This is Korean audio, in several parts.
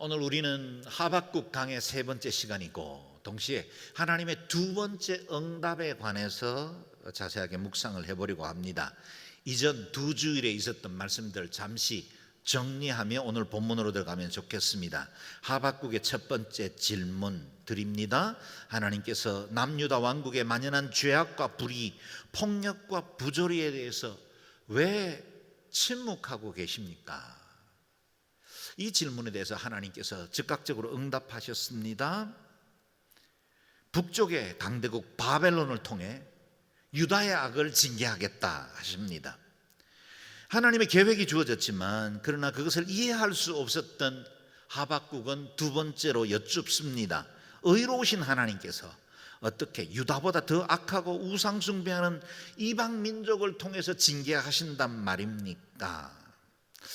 오늘 우리는 하박국 강의 세 번째 시간이고 동시에 하나님의 두 번째 응답에 관해서 자세하게 묵상을 해보려고 합니다. 이전 두 주일에 있었던 말씀들 잠시 정리하며 오늘 본문으로 들어가면 좋겠습니다. 하박국의 첫 번째 질문 드립니다. 하나님께서 남유다 왕국에 만연한 죄악과 불의, 폭력과 부조리에 대해서 왜 침묵하고 계십니까? 이 질문에 대해서 하나님께서 즉각적으로 응답하셨습니다. 북쪽의 강대국 바벨론을 통해 유다의 악을 징계하겠다 하십니다. 하나님의 계획이 주어졌지만 그러나 그것을 이해할 수 없었던 하박국은 두 번째로 여쭙습니다. 의로우신 하나님께서 어떻게 유다보다 더 악하고 우상 숭배하는 이방 민족을 통해서 징계하신단 말입니까?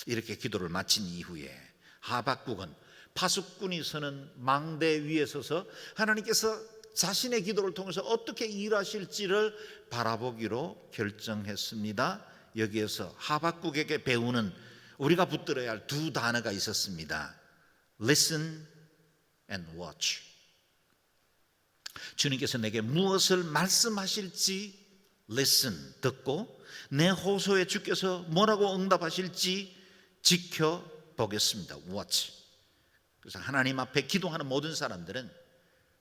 이렇게 기도를 마친 이후에 하박국은 파수꾼이 서는 망대 위에 서서 하나님께서 자신의 기도를 통해서 어떻게 일하실지를 바라보기로 결정했습니다. 여기에서 하박국에게 배우는 우리가 붙들어야 할 두 단어가 있었습니다. Listen and watch. 주님께서 내게 무엇을 말씀하실지 listen, 듣고 내 호소에 주께서 뭐라고 응답하실지 지켜보겠습니다. watch. 그래서 하나님 앞에 기도하는 모든 사람들은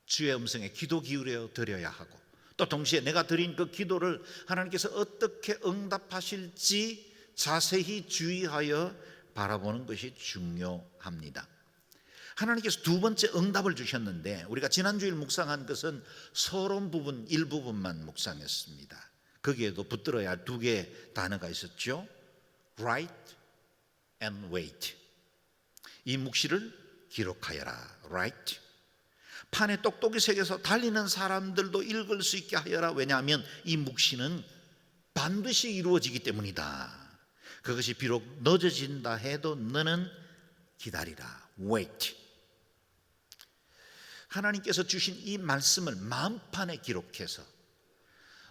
주의 음성에 기도 기울여 드려야 하고 또 동시에 내가 드린 그 기도를 하나님께서 어떻게 응답하실지 자세히 주의하여 바라보는 것이 중요합니다. 하나님께서 두 번째 응답을 주셨는데 우리가 지난주일 묵상한 것은 서론 부분 일부분만 묵상했습니다. 거기에도 붙들어야 할 두 개의 단어가 있었죠. Write and wait. 이 묵시를 기록하여라. Write. 판에 똑똑히 새겨서 달리는 사람들도 읽을 수 있게 하여라. 왜냐하면 이 묵시는 반드시 이루어지기 때문이다. 그것이 비록 늦어진다 해도 너는 기다리라. Wait. 하나님께서 주신 이 말씀을 마음판에 기록해서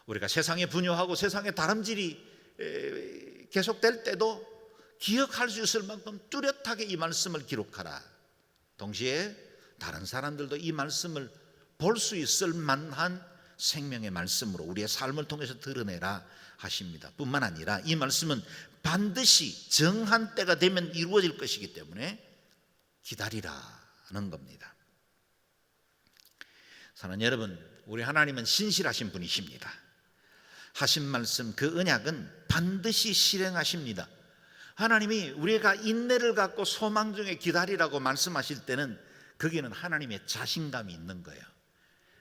우리가 세상에 분요하고 세상에 다름질이 계속될 때도 기억할 수 있을 만큼 뚜렷하게 이 말씀을 기록하라. 동시에 다른 사람들도 이 말씀을 볼 수 있을 만한 생명의 말씀으로 우리의 삶을 통해서 드러내라 하십니다. 뿐만 아니라 이 말씀은 반드시 정한 때가 되면 이루어질 것이기 때문에 기다리라는 겁니다. 사랑하는 여러분, 우리 하나님은 신실하신 분이십니다. 하신 말씀 그 언약은 반드시 실행하십니다. 하나님이 우리가 인내를 갖고 소망 중에 기다리라고 말씀하실 때는 거기는 하나님의 자신감이 있는 거예요.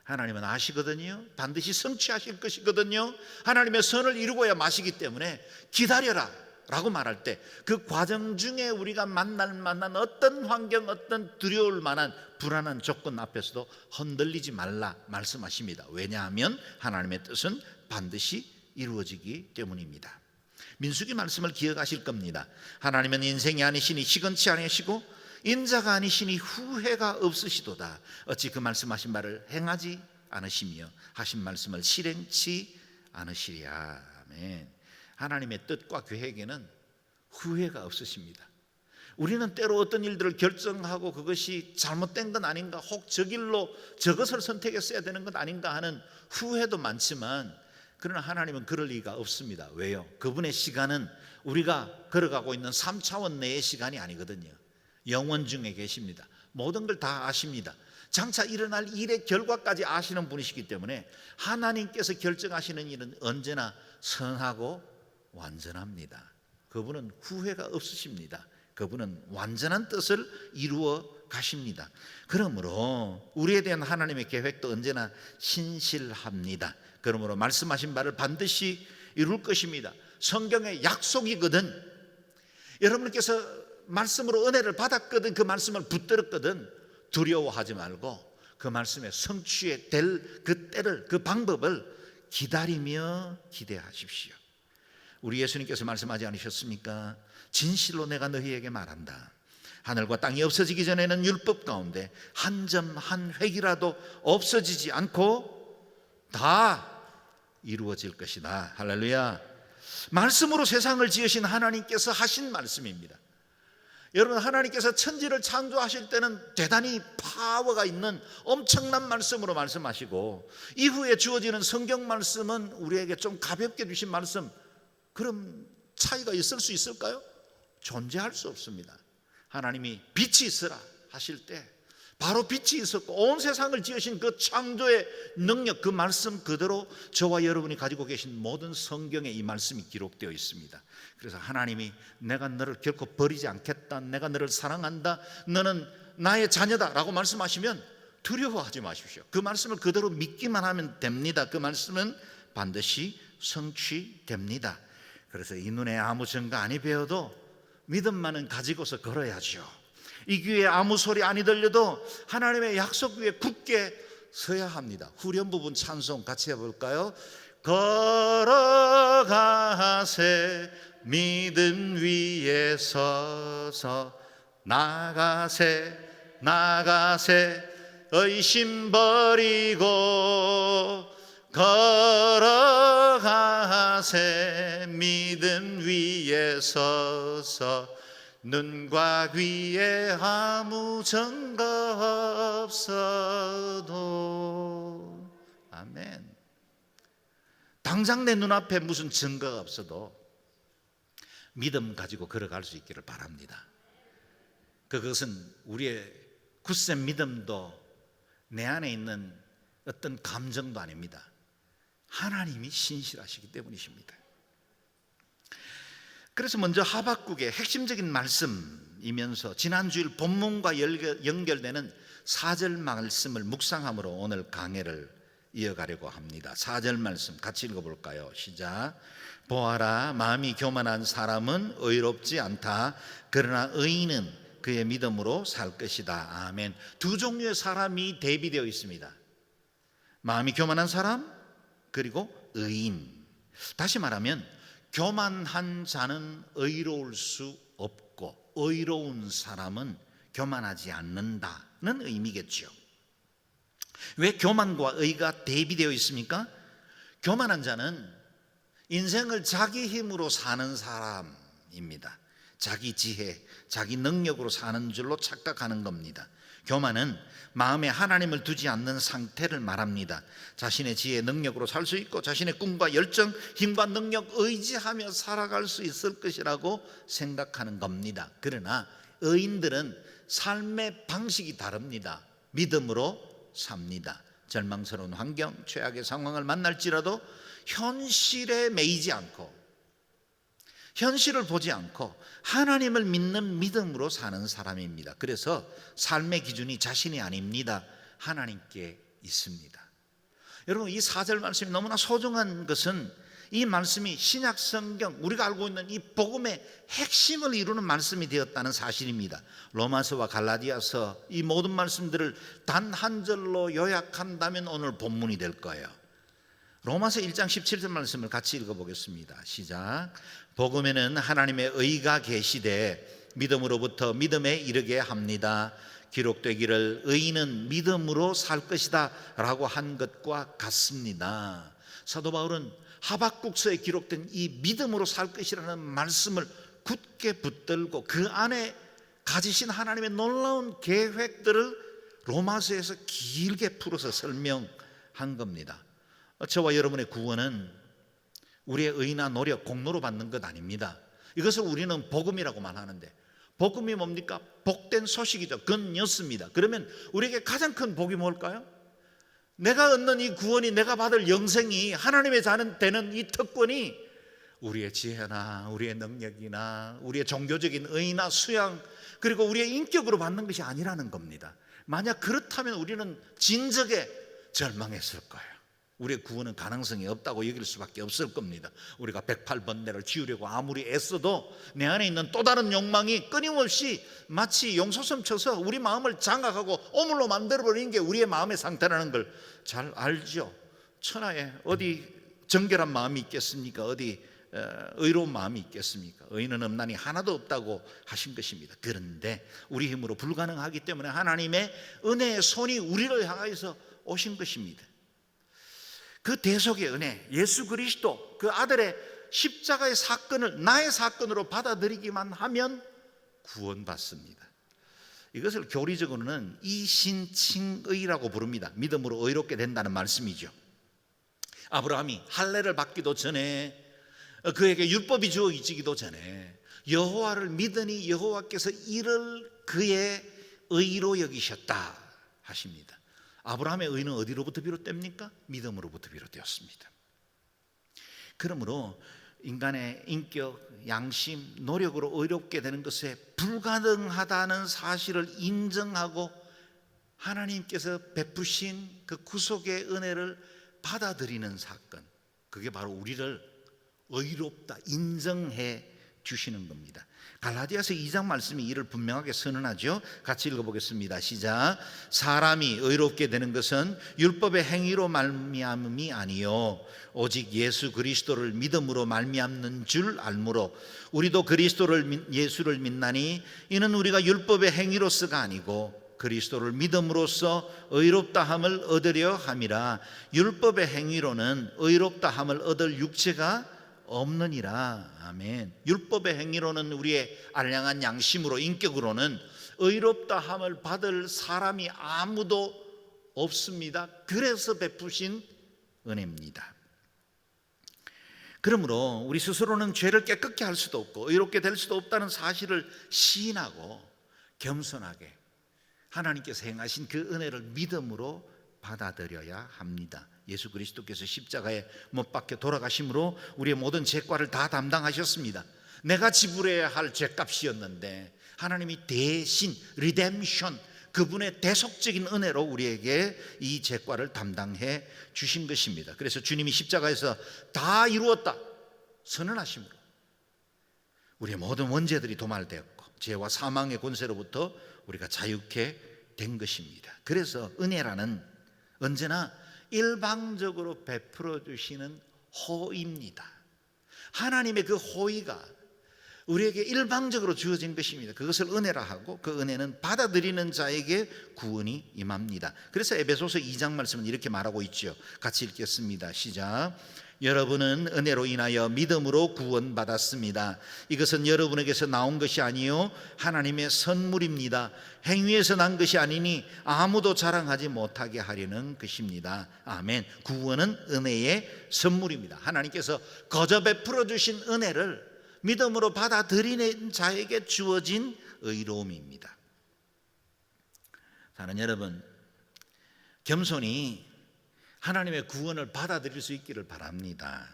하나님은 아시거든요. 반드시 성취하실 것이거든요. 하나님의 선을 이루고야 마시기 때문에 기다려라 라고 말할 때 그 과정 중에 우리가 만날 만한 어떤 환경, 어떤 두려울 만한 불안한 조건 앞에서도 흔들리지 말라 말씀하십니다. 왜냐하면 하나님의 뜻은 반드시 이루어지기 때문입니다. 민수기 말씀을 기억하실 겁니다. 하나님은 인생이 아니시니 시건치 아니시고 인자가 아니시니 후회가 없으시도다. 어찌 그 말씀하신 바를 행하지 않으시며 하신 말씀을 실행치 않으시랴. 아멘. 하나님의 뜻과 계획에는 후회가 없으십니다. 우리는 때로 어떤 일들을 결정하고 그것이 잘못된 건 아닌가, 혹 저 길로 저것을 선택했어야 되는 것 아닌가 하는 후회도 많지만 그러나 하나님은 그럴 리가 없습니다. 왜요? 그분의 시간은 우리가 걸어가고 있는 3차원 내의 시간이 아니거든요. 영원 중에 계십니다. 모든 걸 다 아십니다. 장차 일어날 일의 결과까지 아시는 분이시기 때문에 하나님께서 결정하시는 일은 언제나 선하고 완전합니다. 그분은 후회가 없으십니다. 그분은 완전한 뜻을 이루어 가십니다. 그러므로 우리에 대한 하나님의 계획도 언제나 신실합니다. 그러므로 말씀하신 바를 반드시 이룰 것입니다. 성경의 약속이거든. 여러분께서 말씀으로 은혜를 받았거든, 그 말씀을 붙들었거든, 두려워하지 말고 그 말씀의 성취에 될 그 때를, 그 방법을 기다리며 기대하십시오. 우리 예수님께서 말씀하지 않으셨습니까? 진실로 내가 너희에게 말한다. 하늘과 땅이 없어지기 전에는 율법 가운데 한 점 한 획이라도 없어지지 않고 다 이루어질 것이다. 할렐루야. 말씀으로 세상을 지으신 하나님께서 하신 말씀입니다. 여러분, 하나님께서 천지를 창조하실 때는 대단히 파워가 있는 엄청난 말씀으로 말씀하시고, 이후에 주어지는 성경 말씀은 우리에게 좀 가볍게 주신 말씀. 그럼 차이가 있을 수 있을까요? 존재할 수 없습니다. 하나님이 빛이 있으라 하실 때 바로 빛이 있었고, 온 세상을 지으신 그 창조의 능력, 그 말씀 그대로 저와 여러분이 가지고 계신 모든 성경에 이 말씀이 기록되어 있습니다. 그래서 하나님이 내가 너를 결코 버리지 않겠다, 내가 너를 사랑한다, 너는 나의 자녀다 라고 말씀하시면 두려워하지 마십시오. 그 말씀을 그대로 믿기만 하면 됩니다. 그 말씀은 반드시 성취됩니다. 그래서 이 눈에 아무 증거 아니 배워도 믿음만은 가지고서 걸어야죠. 이 귀에 아무 소리 아니 들려도 하나님의 약속 위에 굳게 서야 합니다. 후렴 부분 찬송 같이 해볼까요? 걸어가세 믿음 위에 서서, 나가세 나가세 의심 버리고, 걸어가세 믿음 위에 서서, 눈과 귀에 아무 증거 없어도. 아멘. 당장 내 눈앞에 무슨 증거가 없어도 믿음 가지고 걸어갈 수 있기를 바랍니다. 그것은 우리의 굳센 믿음도 내 안에 있는 어떤 감정도 아닙니다. 하나님이 신실하시기 때문이십니다. 그래서 먼저 하박국의 핵심적인 말씀이면서 지난주일 본문과 연결되는 4절 말씀을 묵상함으로 오늘 강해를 이어가려고 합니다. 4절 말씀 같이 읽어볼까요? 시작. 보아라, 마음이 교만한 사람은 의롭지 않다. 그러나 의인은 그의 믿음으로 살 것이다. 아멘. 두 종류의 사람이 대비되어 있습니다. 마음이 교만한 사람, 그리고 의인. 다시 말하면 교만한 자는 의로울 수 없고, 의로운 사람은 교만하지 않는다는 의미겠죠. 왜 교만과 의가 대비되어 있습니까? 교만한 자는 인생을 자기 힘으로 사는 사람입니다. 자기 지혜, 자기 능력으로 사는 줄로 착각하는 겁니다. 교만은 마음에 하나님을 두지 않는 상태를 말합니다. 자신의 지혜, 능력으로 살 수 있고, 자신의 꿈과 열정, 힘과 능력 의지하며 살아갈 수 있을 것이라고 생각하는 겁니다. 그러나 의인들은 삶의 방식이 다릅니다. 믿음으로 삽니다. 절망스러운 환경, 최악의 상황을 만날지라도 현실에 매이지 않고, 현실을 보지 않고 하나님을 믿는 믿음으로 사는 사람입니다. 그래서 삶의 기준이 자신이 아닙니다. 하나님께 있습니다. 여러분, 이 4절 말씀이 너무나 소중한 것은 이 말씀이 신약 성경, 우리가 알고 있는 이 복음의 핵심을 이루는 말씀이 되었다는 사실입니다. 로마서와 갈라디아서, 이 모든 말씀들을 단 한 절로 요약한다면 오늘 본문이 될 거예요. 로마서 1장 17절 말씀을 같이 읽어보겠습니다. 시작. 복음에는 하나님의 의가 계시되 믿음으로부터 믿음에 이르게 합니다. 기록되기를 의인은 믿음으로 살 것이다 라고 한 것과 같습니다. 사도 바울은 하박국서에 기록된 이 믿음으로 살 것이라는 말씀을 굳게 붙들고 그 안에 가지신 하나님의 놀라운 계획들을 로마서에서 길게 풀어서 설명한 겁니다. 저와 여러분의 구원은 우리의 의나 노력, 공로로 받는 것 아닙니다. 이것을 우리는 복음이라고만 하는데, 복음이 뭡니까? 복된 소식이죠. 굿뉴스입니다. 그러면 우리에게 가장 큰 복이 뭘까요? 내가 얻는 이 구원이, 내가 받을 영생이, 하나님의 자는 되는 이 특권이 우리의 지혜나 우리의 능력이나 우리의 종교적인 의나 수양, 그리고 우리의 인격으로 받는 것이 아니라는 겁니다. 만약 그렇다면 우리는 진적에 절망했을 거예요. 우리의 구원은 가능성이 없다고 여길 수밖에 없을 겁니다. 우리가 108번뇌를 지우려고 아무리 애써도 내 안에 있는 또 다른 욕망이 끊임없이 마치 용솟음 쳐서 우리 마음을 장악하고 오물로 만들어버리는 게 우리의 마음의 상태라는 걸 잘 알죠. 천하에 어디 정결한 마음이 있겠습니까? 어디 의로운 마음이 있겠습니까? 의인은 없나니 하나도 없다고 하신 것입니다. 그런데 우리 힘으로 불가능하기 때문에 하나님의 은혜의 손이 우리를 향하여서 오신 것입니다. 그 대속의 은혜, 예수 그리스도 그 아들의 십자가의 사건을 나의 사건으로 받아들이기만 하면 구원받습니다. 이것을 교리적으로는 이신칭의라고 부릅니다. 믿음으로 의롭게 된다는 말씀이죠. 아브라함이 할례를 받기도 전에, 그에게 율법이 주어지기도 전에 여호와를 믿으니 여호와께서 이를 그의 의로 여기셨다 하십니다. 아브라함의 의는 어디로부터 비롯됩니까? 믿음으로부터 비롯되었습니다. 그러므로 인간의 인격, 양심, 노력으로 의롭게 되는 것에 불가능하다는 사실을 인정하고 하나님께서 베푸신 그 구속의 은혜를 받아들이는 사건, 그게 바로 우리를 의롭다 인정해 주시는 겁니다. 갈라디아서 2장 말씀이 이를 분명하게 선언하죠. 같이 읽어보겠습니다. 시작. 사람이 의롭게 되는 것은 율법의 행위로 말미암음이 아니요 오직 예수 그리스도를 믿음으로 말미암는 줄 알므로 우리도 예수를 믿나니 이는 우리가 율법의 행위로서가 아니고 그리스도를 믿음으로써 의롭다함을 얻으려 함이라. 율법의 행위로는 의롭다함을 얻을 육체가 없느니라. 아멘. 율법의 행위로는 우리의 알량한 양심으로, 인격으로는 의롭다함을 받을 사람이 아무도 없습니다. 그래서 베푸신 은혜입니다. 그러므로 우리 스스로는 죄를 깨끗게 할 수도 없고 의롭게 될 수도 없다는 사실을 시인하고 겸손하게 하나님께서 행하신 그 은혜를 믿음으로 받아들여야 합니다. 예수 그리스도께서 십자가에 못 박혀 돌아가심으로 우리의 모든 죄과를 다 담당하셨습니다. 내가 지불해야 할 죄값이었는데 하나님이 대신 리뎀션, 그분의 대속적인 은혜로 우리에게 이 죄과를 담당해 주신 것입니다. 그래서 주님이 십자가에서 다 이루었다 선언하심으로 우리의 모든 원죄들이 도말되었고 죄와 사망의 권세로부터 우리가 자유케 된 것입니다. 그래서 은혜라는 언제나 일방적으로 베풀어 주시는 호의입니다. 하나님의 그 호의가 우리에게 일방적으로 주어진 것입니다. 그것을 은혜라 하고 그 은혜는 받아들이는 자에게 구원이 임합니다. 그래서 에베소서 2장 말씀은 이렇게 말하고 있죠. 같이 읽겠습니다. 시작. 여러분은 은혜로 인하여 믿음으로 구원받았습니다. 이것은 여러분에게서 나온 것이 아니요 하나님의 선물입니다. 행위에서 난 것이 아니니 아무도 자랑하지 못하게 하려는 것입니다. 아멘. 구원은 은혜의 선물입니다. 하나님께서 거저 베풀어 주신 은혜를 믿음으로 받아들이는 자에게 주어진 의로움입니다. 사랑하는 여러분, 겸손히 하나님의 구원을 받아들일 수 있기를 바랍니다.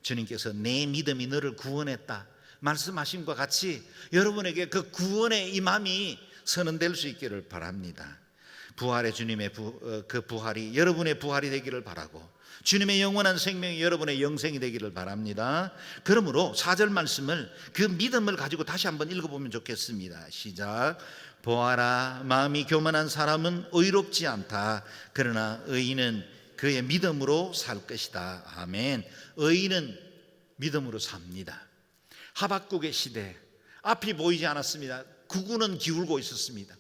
주님께서 내 믿음이 너를 구원했다 말씀하신 것 같이 여러분에게 그 구원의 임함이 선언될 수 있기를 바랍니다. 부활의 주님의 그 부활이 여러분의 부활이 되기를 바라고 주님의 영원한 생명이 여러분의 영생이 되기를 바랍니다. 그러므로 4절 말씀을 그 믿음을 가지고 다시 한번 읽어보면 좋겠습니다. 시작. 보아라, 마음이 교만한 사람은 의롭지 않다. 그러나 의인은 그의 믿음으로 살 것이다. 아멘. 의인은 믿음으로 삽니다. 하박국의 시대, 앞이 보이지 않았습니다. 구구는 기울고 있었습니다.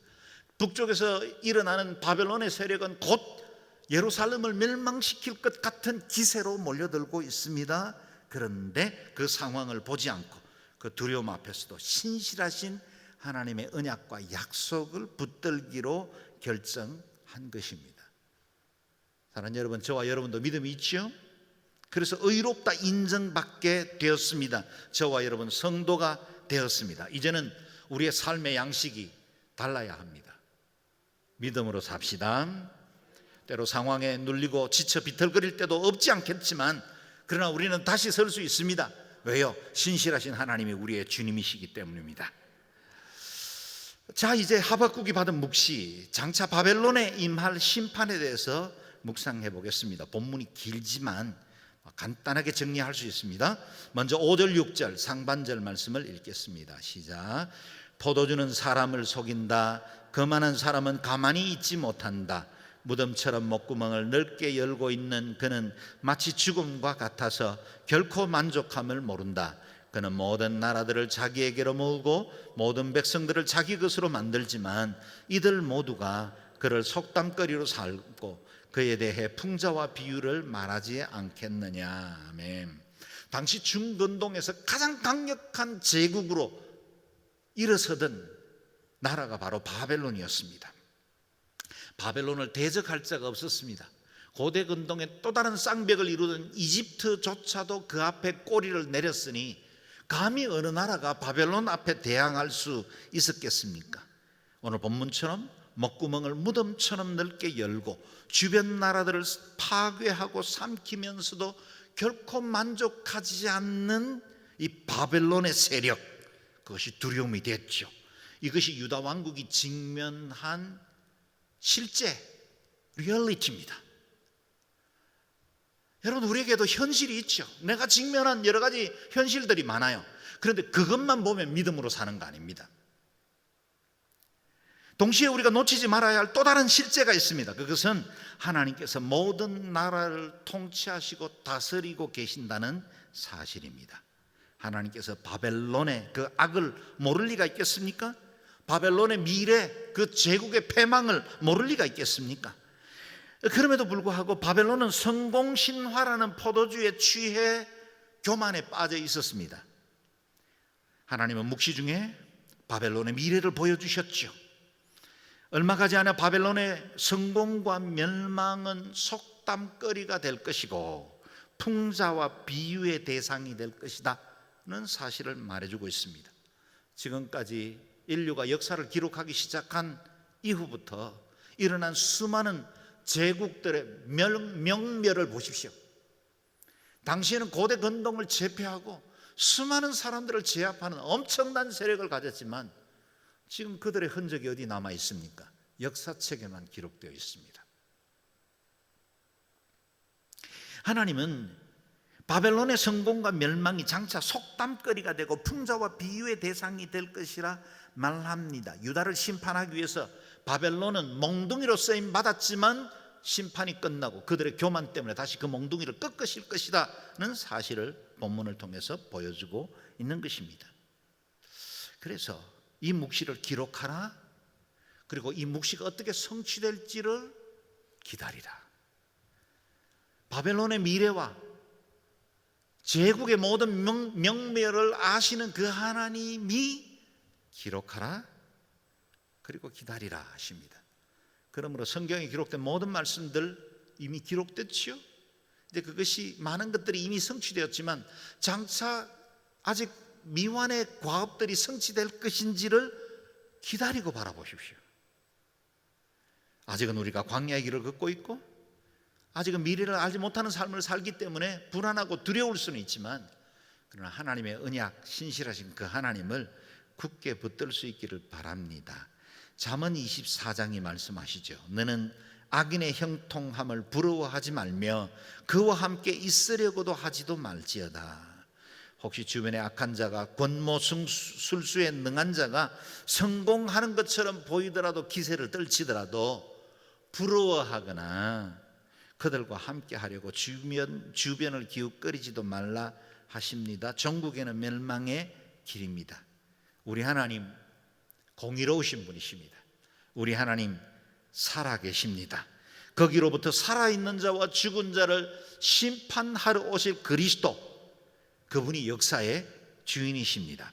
북쪽에서 일어나는 바벨론의 세력은 곧 예루살렘을 멸망시킬 것 같은 기세로 몰려들고 있습니다. 그런데 그 상황을 보지 않고 그 두려움 앞에서도 신실하신 하나님의 언약과 약속을 붙들기로 결정한 것입니다. 사랑하는 여러분, 저와 여러분도 믿음이 있죠? 그래서 의롭다 인정받게 되었습니다. 저와 여러분 성도가 되었습니다. 이제는 우리의 삶의 양식이 달라야 합니다. 믿음으로 삽시다. 때로 상황에 눌리고 지쳐 비틀거릴 때도 없지 않겠지만 그러나 우리는 다시 설 수 있습니다. 왜요? 신실하신 하나님이 우리의 주님이시기 때문입니다. 자, 이제 하박국이 받은 묵시, 장차 바벨론에 임할 심판에 대해서 묵상해 보겠습니다. 본문이 길지만 간단하게 정리할 수 있습니다. 먼저 5절 6절 상반절 말씀을 읽겠습니다. 시작. 포도주는 사람을 속인다. 거만한 사람은 가만히 있지 못한다. 무덤처럼 목구멍을 넓게 열고 있는 그는 마치 죽음과 같아서 결코 만족함을 모른다. 그는 모든 나라들을 자기에게로 모으고 모든 백성들을 자기 것으로 만들지만 이들 모두가 그를 속담거리로 삼고 그에 대해 풍자와 비유를 말하지 않겠느냐. 아멘. 당시 중근동에서 가장 강력한 제국으로 일어서던 나라가 바로 바벨론이었습니다. 바벨론을 대적할 자가 없었습니다. 고대 근동의 또 다른 쌍벽을 이루던 이집트조차도 그 앞에 꼬리를 내렸으니 감히 어느 나라가 바벨론 앞에 대항할 수 있었겠습니까? 오늘 본문처럼 목구멍을 무덤처럼 넓게 열고 주변 나라들을 파괴하고 삼키면서도 결코 만족하지 않는 이 바벨론의 세력, 그것이 두려움이 됐죠. 이것이 유다 왕국이 직면한 실제 리얼리티입니다. 여러분, 우리에게도 현실이 있죠. 내가 직면한 여러 가지 현실들이 많아요. 그런데 그것만 보면 믿음으로 사는 거 아닙니다. 동시에 우리가 놓치지 말아야 할 또 다른 실제가 있습니다. 그것은 하나님께서 모든 나라를 통치하시고 다스리고 계신다는 사실입니다. 하나님께서 바벨론의 그 악을 모를 리가 있겠습니까? 바벨론의 미래, 그 제국의 패망을 모를 리가 있겠습니까? 그럼에도 불구하고 바벨론은 성공신화라는 포도주에 취해 교만에 빠져 있었습니다. 하나님은 묵시 중에 바벨론의 미래를 보여주셨죠. 얼마 가지 않아 바벨론의 성공과 멸망은 속담거리가 될 것이고 풍자와 비유의 대상이 될 것이다는 사실을 말해주고 있습니다. 지금까지 인류가 역사를 기록하기 시작한 이후부터 일어난 수많은 제국들의 명멸을 보십시오. 당시에는 고대 근동을 제패하고 수많은 사람들을 제압하는 엄청난 세력을 가졌지만 지금 그들의 흔적이 어디 남아 있습니까? 역사책에만 기록되어 있습니다. 하나님은 바벨론의 성공과 멸망이 장차 속담거리가 되고 풍자와 비유의 대상이 될 것이라 말합니다. 유다를 심판하기 위해서 바벨론은 몽둥이로 쓰임 받았지만 심판이 끝나고 그들의 교만 때문에 다시 그 몽둥이를 꺾으실 것이라는 사실을 본문을 통해서 보여주고 있는 것입니다. 그래서 이 묵시를 기록하라, 그리고 이 묵시가 어떻게 성취될지를 기다리라. 바벨론의 미래와 제국의 모든 명멸을 아시는 그 하나님이 기록하라, 그리고 기다리라 하십니다. 그러므로 성경에 기록된 모든 말씀들 이미 기록됐지요. 이제 그것이 많은 것들이 이미 성취되었지만 장차 아직 미완의 과업들이 성취될 것인지를 기다리고 바라보십시오. 아직은 우리가 광야의 길을 걷고 있고 아직은 미래를 알지 못하는 삶을 살기 때문에 불안하고 두려울 수는 있지만, 그러나 하나님의 언약, 신실하신 그 하나님을 굳게 붙들 수 있기를 바랍니다. 잠언 24장이 말씀하시죠. 너는 악인의 형통함을 부러워하지 말며 그와 함께 있으려고도 하지도 말지어다. 혹시 주변에 악한 자가, 권모술수에 능한 자가 성공하는 것처럼 보이더라도, 기세를 떨치더라도 부러워하거나 그들과 함께 하려고 주변을 기웃거리지도 말라 하십니다. 전국에는 멸망의 길입니다. 우리 하나님 공의로우신 분이십니다. 우리 하나님 살아계십니다. 거기로부터 살아있는 자와 죽은 자를 심판하러 오실 그리스도, 그분이 역사의 주인이십니다.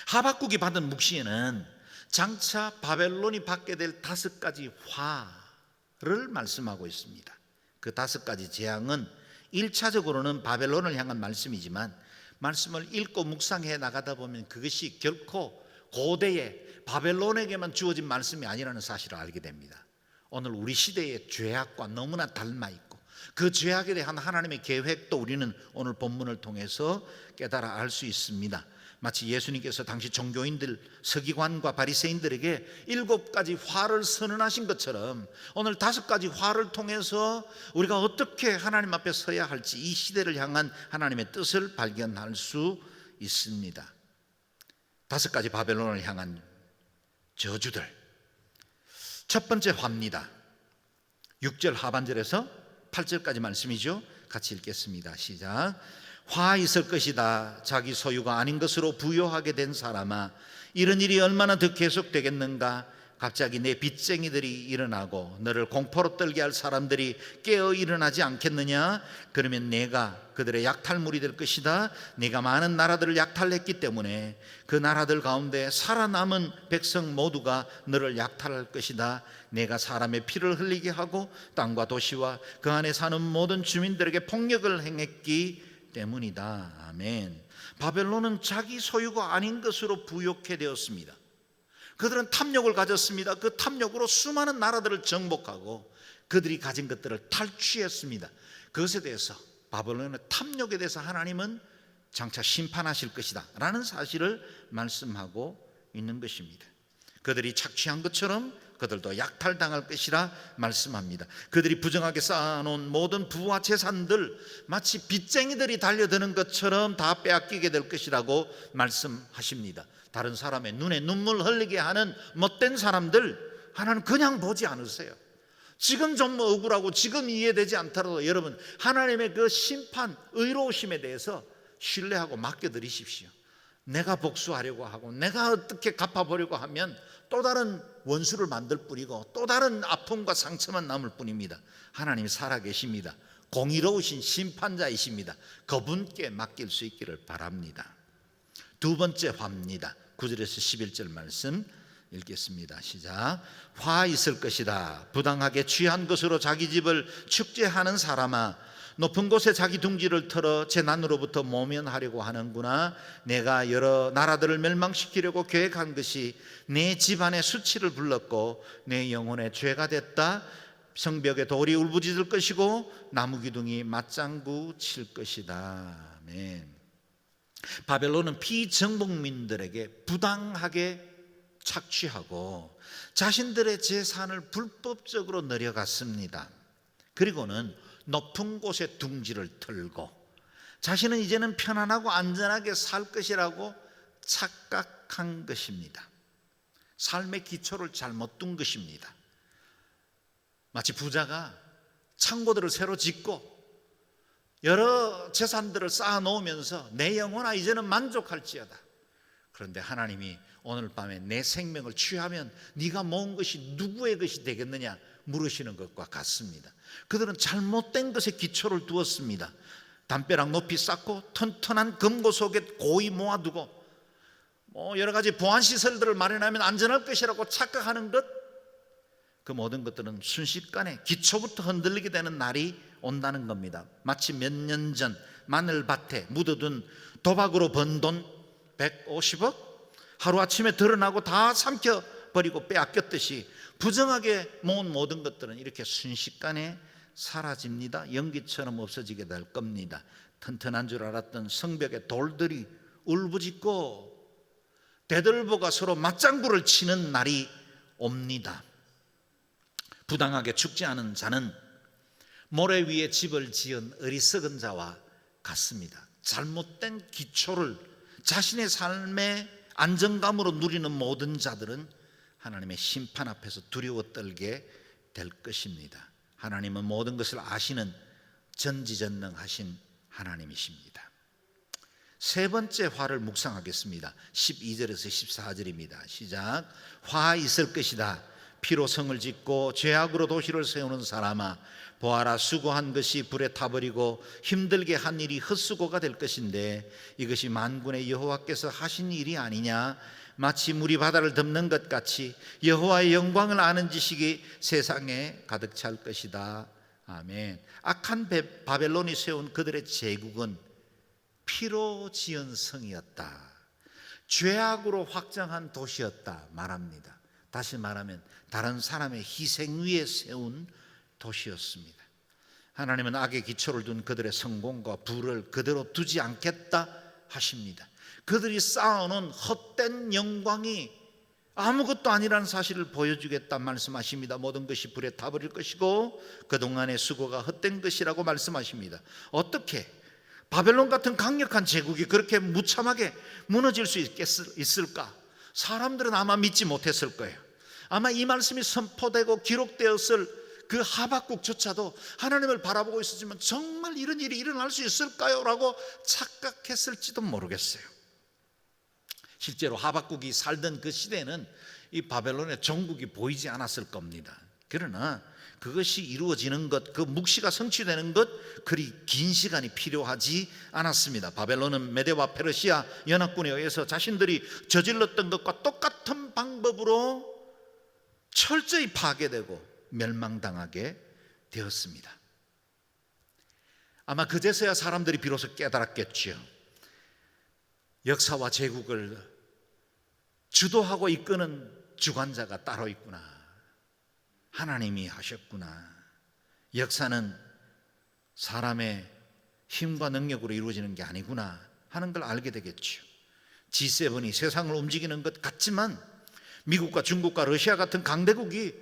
하박국이 받은 묵시에는 장차 바벨론이 받게 될 5가지 화를 말씀하고 있습니다. 그 5가지 재앙은 1차적으로는 바벨론을 향한 말씀이지만 말씀을 읽고 묵상해 나가다 보면 그것이 결코 고대의 바벨론에게만 주어진 말씀이 아니라는 사실을 알게 됩니다. 오늘 우리 시대의 죄악과 너무나 닮아 있고 그 죄악에 대한 하나님의 계획도 우리는 오늘 본문을 통해서 깨달아 알 수 있습니다. 마치 예수님께서 당시 종교인들, 서기관과 바리새인들에게 7가지 화를 선언하신 것처럼 오늘 5가지 화를 통해서 우리가 어떻게 하나님 앞에 서야 할지, 이 시대를 향한 하나님의 뜻을 발견할 수 있습니다. 5가지 바벨론을 향한 저주들. 첫 번째 화입니다. 6절 하반절에서 8절까지 말씀이죠. 같이 읽겠습니다. 시작. 화 있을 것이다. 자기 소유가 아닌 것으로 부요하게 된 사람아, 이런 일이 얼마나 더 계속되겠는가? 갑자기 내 빚쟁이들이 일어나고 너를 공포로 떨게 할 사람들이 깨어 일어나지 않겠느냐? 그러면 내가 그들의 약탈물이 될 것이다. 네가 많은 나라들을 약탈했기 때문에 그 나라들 가운데 살아남은 백성 모두가 너를 약탈할 것이다. 내가 사람의 피를 흘리게 하고 땅과 도시와 그 안에 사는 모든 주민들에게 폭력을 행했기 때문이다. 아멘. 바벨론은 자기 소유가 아닌 것으로 부욕해 되었습니다. 그들은 탐욕을 가졌습니다. 그 탐욕으로 수많은 나라들을 정복하고 그들이 가진 것들을 탈취했습니다. 그것에 대해서 바벨론의 탐욕에 대해서 하나님은 장차 심판하실 것이다 라는 사실을 말씀하고 있는 것입니다. 그들이 착취한 것처럼 그들도 약탈당할 것이라 말씀합니다. 그들이 부정하게 쌓아놓은 모든 부와 재산들 마치 빚쟁이들이 달려드는 것처럼 다 빼앗기게 될 것이라고 말씀하십니다. 다른 사람의 눈에 눈물 흘리게 하는 못된 사람들 하나님 그냥 보지 않으세요. 지금 좀 억울하고 지금 이해되지 않더라도 여러분 하나님의 그 심판 의로우심에 대해서 신뢰하고 맡겨드리십시오. 내가 복수하려고 하고 내가 어떻게 갚아보려고 하면 또 다른 원수를 만들 뿐이고 또 다른 아픔과 상처만 남을 뿐입니다. 하나님이 살아계십니다. 공의로우신 심판자이십니다. 그분께 맡길 수 있기를 바랍니다. 두 번째 화입니다. 9절에서 11절 말씀 읽겠습니다. 시작. 화 있을 것이다. 부당하게 취한 것으로 자기 집을 축제하는 사람아, 높은 곳에 자기 둥지를 털어 제 난으로부터 모면하려고 하는구나. 내가 여러 나라들을 멸망시키려고 계획한 것이 내 집안의 수치를 불렀고 내 영혼의 죄가 됐다. 성벽에 돌이 울부짖을 것이고 나무 기둥이 맞장구 칠 것이다. 아멘. 바벨론은 피정복민들에게 부당하게 착취하고 자신들의 재산을 불법적으로 내려갔습니다. 그리고는 높은 곳에 둥지를 털고 자신은 이제는 편안하고 안전하게 살 것이라고 착각한 것입니다. 삶의 기초를 잘못 둔 것입니다. 마치 부자가 창고들을 새로 짓고 여러 재산들을 쌓아 놓으면서 내 영혼아 이제는 만족할지어다. 그런데 하나님이 오늘 밤에 내 생명을 취하면 네가 모은 것이 누구의 것이 되겠느냐 물으시는 것과 같습니다. 그들은 잘못된 것에 기초를 두었습니다. 담벼락 높이 쌓고 튼튼한 금고 속에 고이 모아두고 여러 가지 보안시설들을 마련하면 안전할 것이라고 착각하는 것, 그 모든 것들은 순식간에 기초부터 흔들리게 되는 날이 온다는 겁니다. 마치 몇 년 전 마늘밭에 묻어둔 도박으로 번 돈 150억 하루아침에 드러나고 다 삼켜버리고 빼앗겼듯이 부정하게 모은 모든 것들은 이렇게 순식간에 사라집니다. 연기처럼 없어지게 될 겁니다. 튼튼한 줄 알았던 성벽의 돌들이 울부짖고 대들보가 서로 맞장구를 치는 날이 옵니다. 부당하게 축제하는 자는 모래 위에 집을 지은 어리석은 자와 같습니다. 잘못된 기초를 자신의 삶의 안정감으로 누리는 모든 자들은 하나님의 심판 앞에서 두려워 떨게 될 것입니다. 하나님은 모든 것을 아시는 전지전능하신 하나님이십니다. 세 번째 화를 묵상하겠습니다. 12절에서 14절입니다. 시작. 화 있을 것이다. 피로 성을 짓고 죄악으로 도시를 세우는 사람아, 보아라, 수고한 것이 불에 타버리고 힘들게 한 일이 헛수고가 될 것인데 이것이 만군의 여호와께서 하신 일이 아니냐. 마치 물이 바다를 덮는 것 같이 여호와의 영광을 아는 지식이 세상에 가득 찰 것이다. 아멘. 악한 바벨론이 세운 그들의 제국은 피로 지은 성이었다. 죄악으로 확장한 도시였다 말합니다. 다시 말하면 다른 사람의 희생 위에 세운 도시였습니다. 하나님은 악의 기초를 둔 그들의 성공과 부를 그대로 두지 않겠다 하십니다. 그들이 쌓아놓은 헛된 영광이 아무것도 아니라는 사실을 보여주겠다 말씀하십니다. 모든 것이 불에 타버릴 것이고 그동안의 수고가 헛된 것이라고 말씀하십니다. 어떻게 바벨론 같은 강력한 제국이 그렇게 무참하게 무너질 수 있을까? 사람들은 아마 믿지 못했을 거예요. 아마 이 말씀이 선포되고 기록되었을 그 하박국조차도 하나님을 바라보고 있었지만 정말 이런 일이 일어날 수 있을까요? 라고 착각했을지도 모르겠어요. 실제로 하박국이 살던 그 시대에는 이 바벨론의 정국이 보이지 않았을 겁니다. 그러나 그것이 이루어지는 것, 그 묵시가 성취되는 것, 그리 긴 시간이 필요하지 않았습니다. 바벨론은 메대와 페르시아 연합군에 의해서 자신들이 저질렀던 것과 똑같은 방법으로 철저히 파괴되고 멸망당하게 되었습니다. 아마 그제서야 사람들이 비로소 깨달았겠죠. 역사와 제국을 주도하고 이끄는 주관자가 따로 있구나. 하나님이 하셨구나. 역사는 사람의 힘과 능력으로 이루어지는 게 아니구나 하는 걸 알게 되겠죠. G7이 세상을 움직이는 것 같지만 미국과 중국과 러시아 같은 강대국이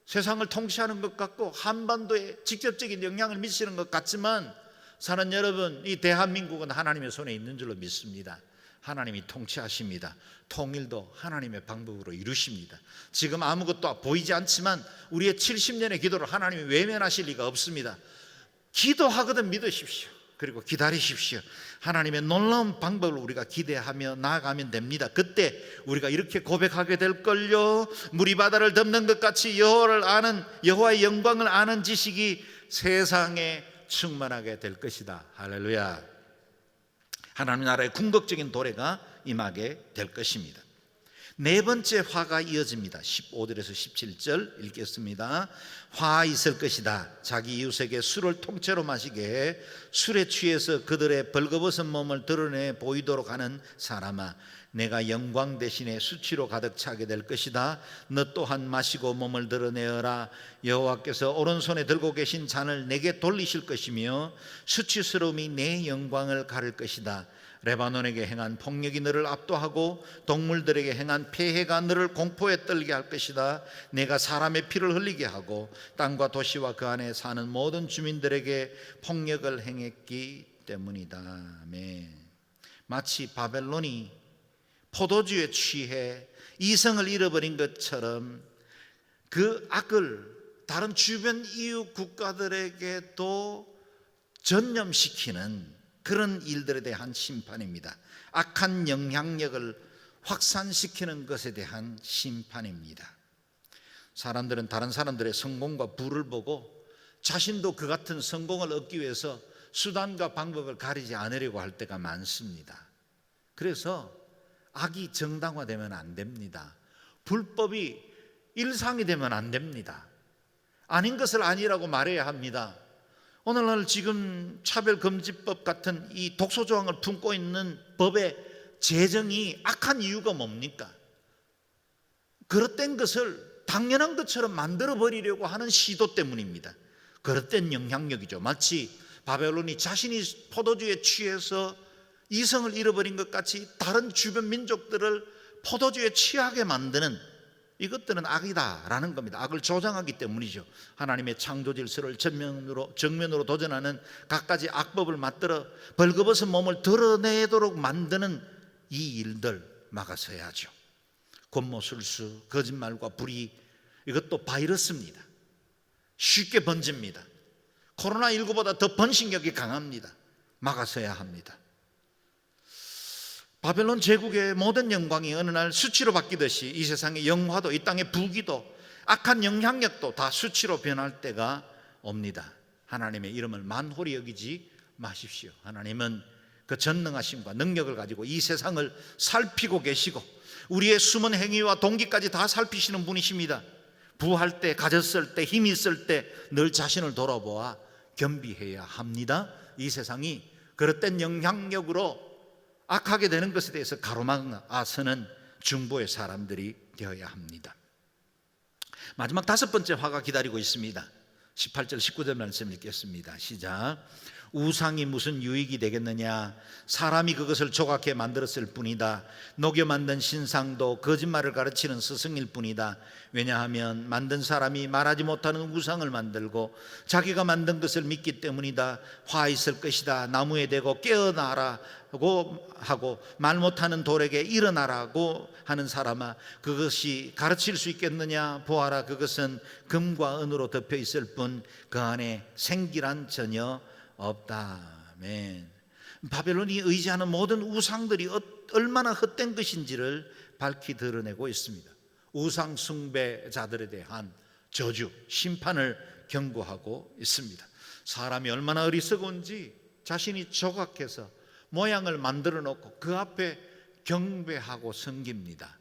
세상을 통치하는 것 같고 한반도에 직접적인 영향을 미치는 것 같지만, 사는 여러분, 이 대한민국은 하나님의 손에 있는 줄로 믿습니다. 하나님이 통치하십니다. 통일도 하나님의 방법으로 이루십니다. 지금 아무것도 보이지 않지만 우리의 70년의 기도를 하나님이 외면하실 리가 없습니다. 기도하거든 믿으십시오. 그리고 기다리십시오. 하나님의 놀라운 방법을 우리가 기대하며 나아가면 됩니다. 그때 우리가 이렇게 고백하게 될걸요. 물이 바다를 덮는 것 같이 여호와의 영광을 아는 지식이 세상에 충만하게 될 것이다. 할렐루야. 하나님 나라의 궁극적인 도래가 임하게 될 것입니다. 네 번째 화가 이어집니다. 15절에서 17절 읽겠습니다. 화 있을 것이다. 자기 이웃에게 술을 통째로 마시게 해 술에 취해서 그들의 벌거벗은 몸을 드러내 보이도록 하는 사람아, 내가 영광 대신에 수치로 가득 차게 될 것이다. 너 또한 마시고 몸을 드러내어라. 여호와께서 오른손에 들고 계신 잔을 내게 돌리실 것이며 수치스러움이 내 영광을 가릴 것이다. 레바논에게 행한 폭력이 너를 압도하고 동물들에게 행한 폐해가 너를 공포에 떨게 할 것이다. 내가 사람의 피를 흘리게 하고 땅과 도시와 그 안에 사는 모든 주민들에게 폭력을 행했기 때문이다. 아멘. 마치 바벨론이 포도주에 취해 이성을 잃어버린 것처럼 그 악을 다른 주변 이웃 국가들에게도 전염시키는 그런 일들에 대한 심판입니다. 악한 영향력을 확산시키는 것에 대한 심판입니다. 사람들은 다른 사람들의 성공과 부를 보고 자신도 그 같은 성공을 얻기 위해서 수단과 방법을 가리지 않으려고 할 때가 많습니다. 그래서 악이 정당화되면 안 됩니다. 불법이 일상이 되면 안 됩니다. 아닌 것을 아니라고 말해야 합니다. 오늘날 지금 차별금지법 같은 이 독소조항을 품고 있는 법의 제정이 악한 이유가 뭡니까? 그릇된 것을 당연한 것처럼 만들어버리려고 하는 시도 때문입니다. 그릇된 영향력이죠. 마치 바벨론이 자신이 포도주에 취해서 이성을 잃어버린 것 같이 다른 주변 민족들을 포도주에 취하게 만드는, 이것들은 악이다라는 겁니다. 악을 조장하기 때문이죠. 하나님의 창조 질서를 정면으로 도전하는 갖가지 악법을 맞들어 벌거벗은 몸을 드러내도록 만드는 이 일들 막아서야죠. 권모술수, 거짓말과 불의, 이것도 바이러스입니다. 쉽게 번집니다. 코로나19보다 더 번식력이 강합니다. 막아서야 합니다. 바벨론 제국의 모든 영광이 어느 날 수치로 바뀌듯이 이 세상의 영화도 이 땅의 부귀도 악한 영향력도 다 수치로 변할 때가 옵니다. 하나님의 이름을 만홀히 여기지 마십시오. 하나님은 그 전능하심과 능력을 가지고 이 세상을 살피고 계시고 우리의 숨은 행위와 동기까지 다 살피시는 분이십니다. 부할 때, 가졌을 때, 힘이 있을 때 늘 자신을 돌아보아 겸비해야 합니다. 이 세상이 그릇된 영향력으로 악하게 되는 것에 대해서 가로막아서는 중보의 사람들이 되어야 합니다. 마지막 다섯 번째 화가 기다리고 있습니다. 18절 19절 말씀 읽겠습니다. 시작. 우상이 무슨 유익이 되겠느냐? 사람이 그것을 조각해 만들었을 뿐이다. 녹여 만든 신상도 거짓말을 가르치는 스승일 뿐이다. 왜냐하면 만든 사람이 말하지 못하는 우상을 만들고 자기가 만든 것을 믿기 때문이다. 화 있을 것이다. 나무에 대고 깨어나라고 하고 말 못하는 돌에게 일어나라고 하는 사람아, 그것이 가르칠 수 있겠느냐? 보아라, 그것은 금과 은으로 덮여 있을 뿐 그 안에 생기란 전혀 없다. 아멘. 바벨론이 의지하는 모든 우상들이 얼마나 헛된 것인지를 밝히 드러내고 있습니다. 우상 숭배자들에 대한 저주, 심판을 경고하고 있습니다. 사람이 얼마나 어리석은지 자신이 조각해서 모양을 만들어 놓고 그 앞에 경배하고 섬깁니다.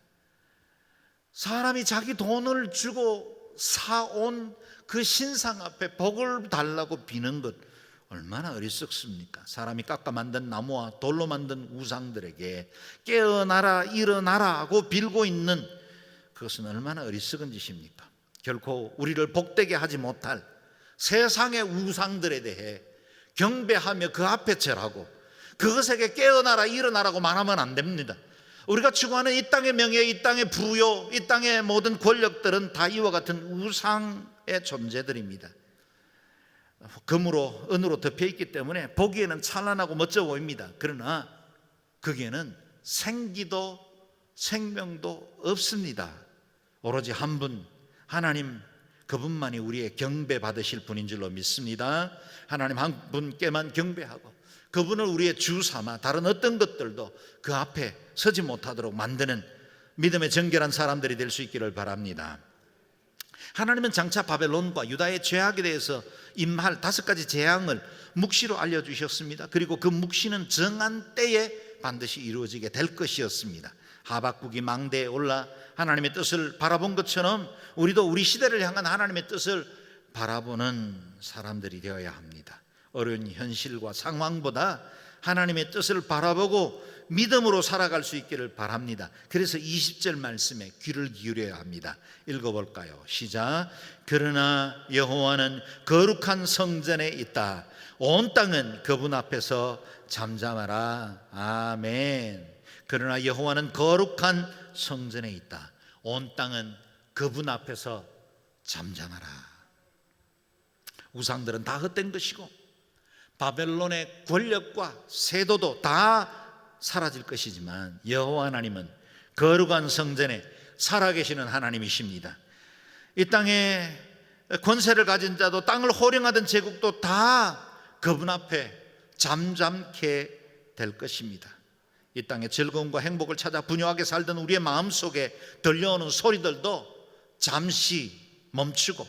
사람이 자기 돈을 주고 사온 그 신상 앞에 복을 달라고 비는 것 얼마나 어리석습니까? 사람이 깎아 만든 나무와 돌로 만든 우상들에게 깨어나라 일어나라 하고 빌고 있는 그것은 얼마나 어리석은 짓입니까? 결코 우리를 복되게 하지 못할 세상의 우상들에 대해 경배하며 그 앞에 절하고 그것에게 깨어나라 일어나라고 말하면 안 됩니다. 우리가 추구하는 이 땅의 명예, 이 땅의 부요, 이 땅의 모든 권력들은 다 이와 같은 우상의 존재들입니다. 금으로 은으로 덮여 있기 때문에 보기에는 찬란하고 멋져 보입니다. 그러나 거기에는 생기도 생명도 없습니다. 오로지 한 분, 하나님 그분만이 우리의 경배받으실 분인 줄로 믿습니다. 하나님 한 분께만 경배하고 그분을 우리의 주 삼아 다른 어떤 것들도 그 앞에 서지 못하도록 만드는 믿음의 정결한 사람들이 될 수 있기를 바랍니다. 하나님은 장차 바벨론과 유다의 죄악에 대해서 임할 5가지 재앙을 묵시로 알려주셨습니다. 그리고 그 묵시는 정한 때에 반드시 이루어지게 될 것이었습니다. 하박국이 망대에 올라 하나님의 뜻을 바라본 것처럼 우리도 우리 시대를 향한 하나님의 뜻을 바라보는 사람들이 되어야 합니다. 어려운 현실과 상황보다 하나님의 뜻을 바라보고 믿음으로 살아갈 수 있기를 바랍니다. 그래서 20절 말씀에 귀를 기울여야 합니다. 읽어볼까요? 시작. 그러나 여호와는 거룩한 성전에 있다. 온 땅은 그분 앞에서 잠잠하라. 아멘. 그러나 여호와는 거룩한 성전에 있다. 온 땅은 그분 앞에서 잠잠하라. 우상들은 다 헛된 것이고 바벨론의 권력과 세도도 다 사라질 것이지만 여호와 하나님은 거룩한 성전에 살아계시는 하나님이십니다. 이 땅에 권세를 가진 자도 땅을 호령하던 제국도 다 그분 앞에 잠잠케 될 것입니다. 이 땅의 즐거움과 행복을 찾아 분유하게 살던 우리의 마음속에 들려오는 소리들도 잠시 멈추고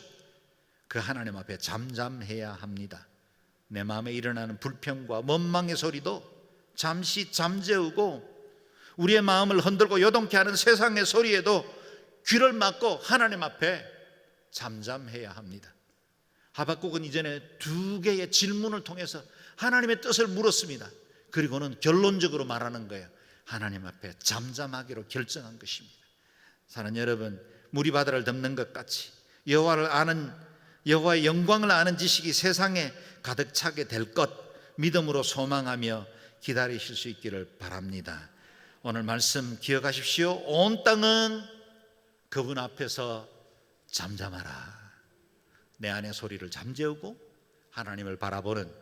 그 하나님 앞에 잠잠해야 합니다. 내 마음에 일어나는 불평과 원망의 소리도 잠시 잠재우고 우리의 마음을 흔들고 요동케 하는 세상의 소리에도 귀를 막고 하나님 앞에 잠잠해야 합니다. 하박국은 이전에 2개의 질문을 통해서 하나님의 뜻을 물었습니다. 그리고는 결론적으로 말하는 거예요. 하나님 앞에 잠잠하기로 결정한 것입니다. 사랑하는 여러분, 물이 바다를 덮는 것 같이 여호와의 영광을 아는 지식이 세상에 가득 차게 될 것 믿음으로 소망하며 기다리실 수 있기를 바랍니다. 오늘 말씀 기억하십시오. 온 땅은 그분 앞에서 잠잠하라. 내 안의 소리를 잠재우고 하나님을 바라보는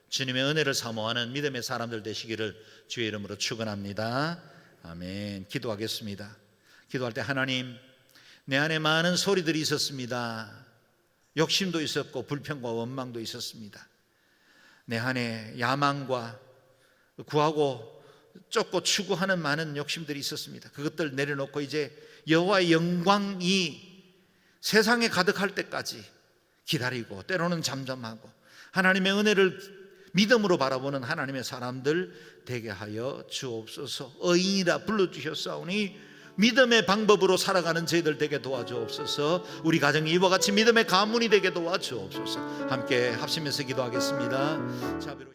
주님의 은혜를 사모하는 믿음의 사람들 되시기를 주의 이름으로 축원합니다. 아멘. 기도하겠습니다. 기도할 때 하나님, 내 안에 많은 소리들이 있었습니다. 욕심도 있었고 불평과 원망도 있었습니다. 내 안에 야망과 구하고 쫓고 추구하는 많은 욕심들이 있었습니다. 그것들 내려놓고 이제 여호와의 영광이 세상에 가득할 때까지 기다리고 때로는 잠잠하고 하나님의 은혜를 믿음으로 바라보는 하나님의 사람들 되게 하여 주옵소서. 의인이라 불러주셨사오니 믿음의 방법으로 살아가는 저희들 되게 도와주옵소서. 우리 가정이 이와 같이 믿음의 가문이 되게 도와주옵소서. 함께 합심해서 기도하겠습니다.